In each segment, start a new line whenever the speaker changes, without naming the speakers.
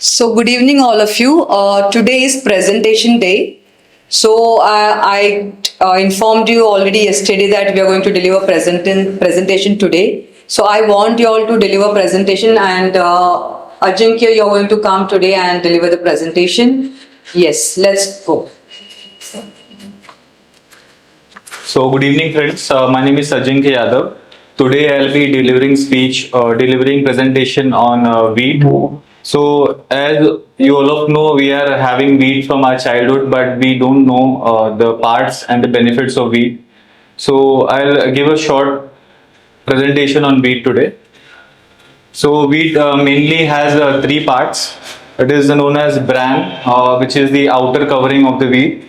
So, good evening, all of you. Today is presentation day. So, I informed you already yesterday that we are going to deliver presentation today. So, I want you all to deliver presentation, and Ajinkya, you are going to come today and deliver the presentation. Yes, let's go.
So good evening friends, my name is Ajinkya Yadav. Today I'll be delivering presentation on wheat. So as you all of know, we are having wheat from our childhood, but we don't know the parts and the benefits of wheat. So I'll give a short presentation on wheat today. So wheat mainly has three parts. It is known as bran, which is the outer covering of the wheat,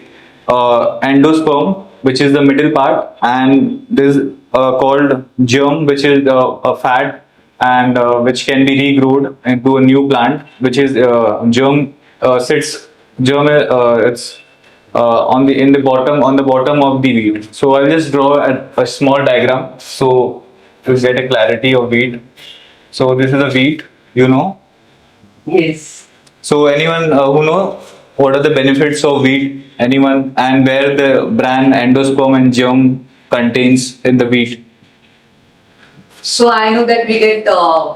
endosperm, which is the middle part, and this called germ, which is a fat and which can be regrowed into a new plant, which is germ sits germ it's on the bottom of the wheat. So I'll just draw a small diagram so to get a clarity of wheat. So this is a wheat, you know.
Yes.
So anyone who know what are the benefits of wheat? Anyone, and where the bran, endosperm, and germ contains in the wheat?
So, I know that we get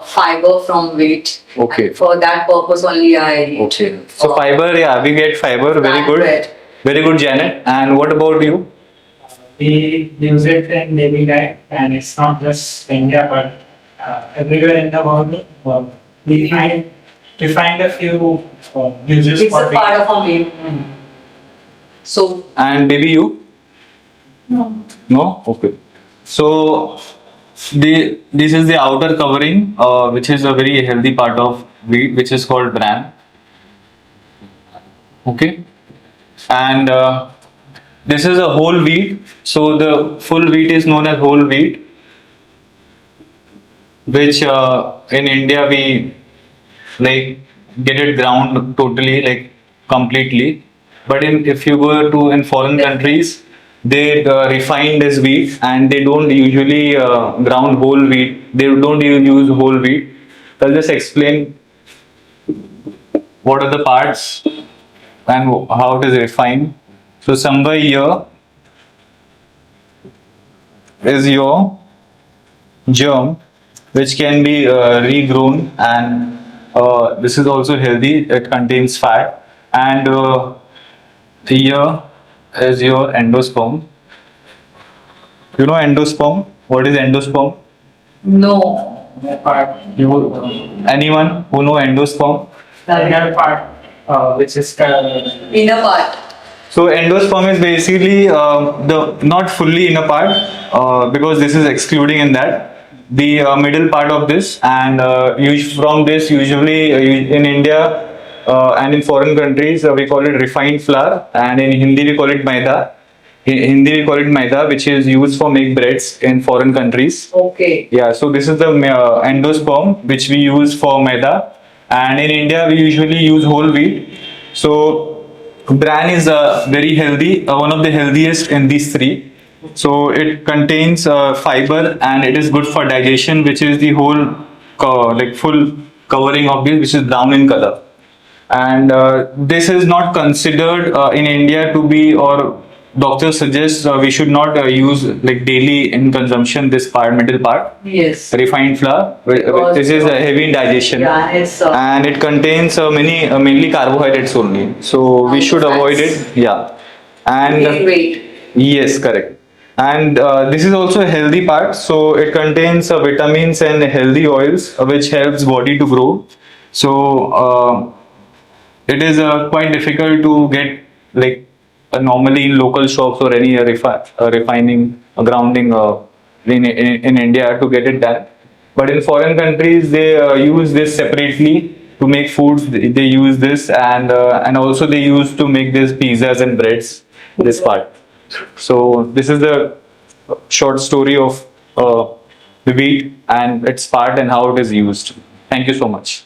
fiber from wheat.
Okay.
And for that purpose only, I eat.
Okay. So fiber, yeah, we get fiber. Very good.
Bread.
Very good, Janet. And what about you?
We use it in daily life, and it's not just India but everywhere in the world. We find a few uses
It's
for
a part of our meal. So,
And maybe you?
no.
No? Okay. So this is the outer covering, which is a very healthy part of wheat, which is called bran. Okay. And this is a whole wheat. So the full wheat is known as whole wheat, which in India we like get it ground totally, like completely. But if you go to in foreign countries, they refine this wheat and they don't usually ground whole wheat. They don't even use whole wheat. I'll just explain what are the parts and how it is refined. So somewhere here is your germ, which can be regrown, and this is also healthy. It contains fat, and here is your endosperm. You know endosperm? What is endosperm?
No.
part.
You anyone who know endosperm?
The inner part, which is
Inner part.
So endosperm is basically the not fully inner part because this is excluding in that the middle part of this, and from this usually in India and in foreign countries we call it refined flour, and in Hindi we call it maida. In Hindi we call it maida, which is used for make breads in foreign countries.
Okay.
Yeah, so this is the endosperm which we use for maida, and in India we usually use whole wheat. So bran is very healthy, one of the healthiest in these three. So it contains fiber and it is good for digestion, which is the whole like full covering of this, which is brown in color. And this is not considered in India to be, or doctors suggest we should not use like daily in consumption this part, middle part,
Yes.
refined flour. This is heavy in digestion.
Yeah, it's
And it contains mainly carbohydrates only, so we should avoid it. Yeah, and
gain weight.
yes, correct. And this is also a healthy part, so it contains vitamins and healthy oils, which helps body to grow. So it is quite difficult to get like normally in local shops or any refining grounding in India to get it done. But in foreign countries, they use this separately to make foods. They use this, and also they use to make these pizzas and breads. This part. So this is the short story of the wheat and its part and how it is used. Thank you so much.